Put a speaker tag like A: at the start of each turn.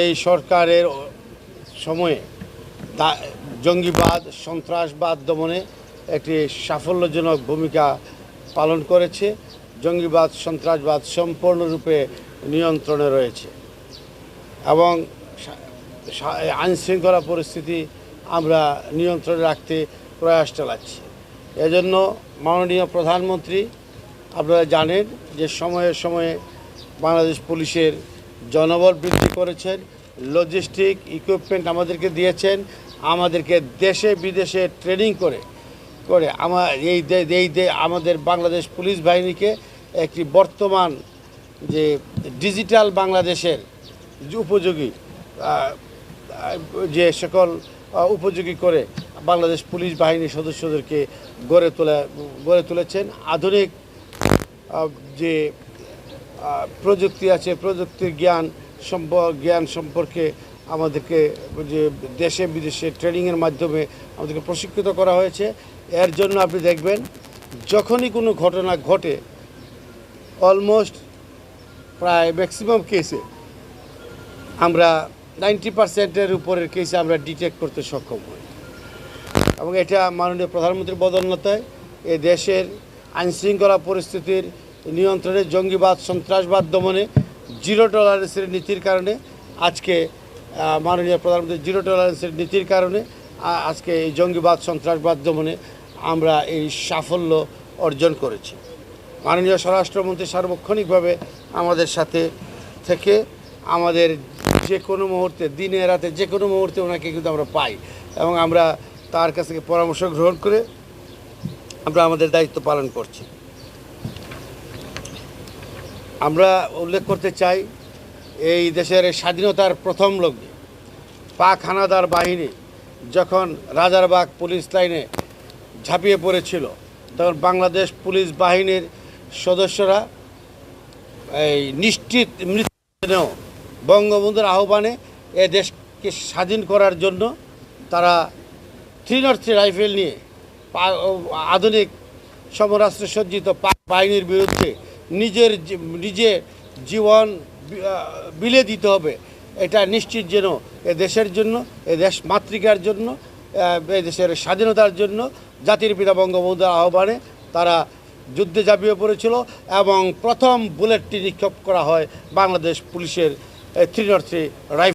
A: এই সরকারের সময়ে জঙ্গিবাদ সন্ত্রাসবাদ দমনে একটি সাফল্যজনক ভূমিকা পালন করেছে। জঙ্গিবাদ সন্ত্রাসবাদ সম্পূর্ণরূপে নিয়ন্ত্রণে রয়েছে এবং আইনশৃঙ্খলা পরিস্থিতি আমরা নিয়ন্ত্রণে রাখতে প্রয়াস চালাচ্ছি। এজন্য মাননীয় প্রধানমন্ত্রী আপনারা জানেন যে সময়ে সময়ে বাংলাদেশ পুলিশের জনবল বৃদ্ধি করেছেন, লজিস্টিক ইকুইপমেন্ট আমাদেরকে দিয়েছেন, আমাদেরকে দেশে বিদেশে ট্রেনিং করে আমাদের বাংলাদেশ পুলিশ বাহিনীকে একটি বর্তমান যে ডিজিটাল বাংলাদেশের উপযোগী যে সকল উপযোগী করে বাংলাদেশ পুলিশ বাহিনীর সদস্যদেরকে গড়ে তুলেছেন। আধুনিক যে প্রযুক্তি আছে, প্রযুক্তির জ্ঞান সম্পর্কে আমাদেরকে যে দেশে বিদেশে ট্রেনিংয়ের মাধ্যমে আমাদেরকে প্রশিক্ষিত করা হয়েছে। এর জন্য আপনি দেখবেন যখনই কোনো ঘটনা ঘটে অলমোস্ট প্রায় ম্যাক্সিমাম কেসে আমরা 90% উপরের কেসে আমরা ডিটেক্ট করতে সক্ষম হই এবং এটা মাননীয় প্রধানমন্ত্রীর বদান্যতায় এ দেশের আইনশৃঙ্খলা পরিস্থিতির নিয়ন্ত্রণে জঙ্গিবাদ সন্ত্রাসবাদ দমনে জিরো টলারেন্সের নীতির কারণে আজকে মাননীয় প্রধানমন্ত্রীর জিরো টলারেন্সের নীতির কারণে আজকে এই জঙ্গিবাদ সন্ত্রাসবাদ দমনে আমরা এই সাফল্য অর্জন করেছি। মাননীয় স্বরাষ্ট্রমন্ত্রী সার্বক্ষণিকভাবে আমাদের সাথে থেকে আমাদের যে কোনো মুহূর্তে দিনে রাতে যে কোনো মুহূর্তে ওনাকে কিন্তু আমরা পাই এবং আমরা তার কাছ থেকে পরামর্শ গ্রহণ করে আমরা আমাদের দায়িত্ব পালন করছি। আমরা উল্লেখ করতে চাই এই দেশের স্বাধীনতার প্রথম লগ্নে পাক হানাদার বাহিনী যখন রাজারবাগ পুলিশ লাইনে ঝাঁপিয়ে পড়েছিল তখন বাংলাদেশ পুলিশ বাহিনীর সদস্যরা এই নিশ্চিত মৃত্যু বঙ্গবন্ধুর আহ্বানে এ দেশকে স্বাধীন করার জন্য তারা 303 রাইফেল নিয়ে আধুনিক সমরাস্ত্রে সজ্জিত পাক বাহিনীর বিরুদ্ধে নিজে জীবন বিলে দিতে হবে এটা নিশ্চিত যেন এ দেশের জন্য, এ দেশ মাতৃকার জন্য, এ দেশের স্বাধীনতার জন্য জাতির পিতা বঙ্গবন্ধুর আহ্বানে তারা যুদ্ধে ঝাঁপিয়ে পড়েছিল এবং প্রথম বুলেটটি নিক্ষেপ করা হয় বাংলাদেশ পুলিশের 303 রাইফেল।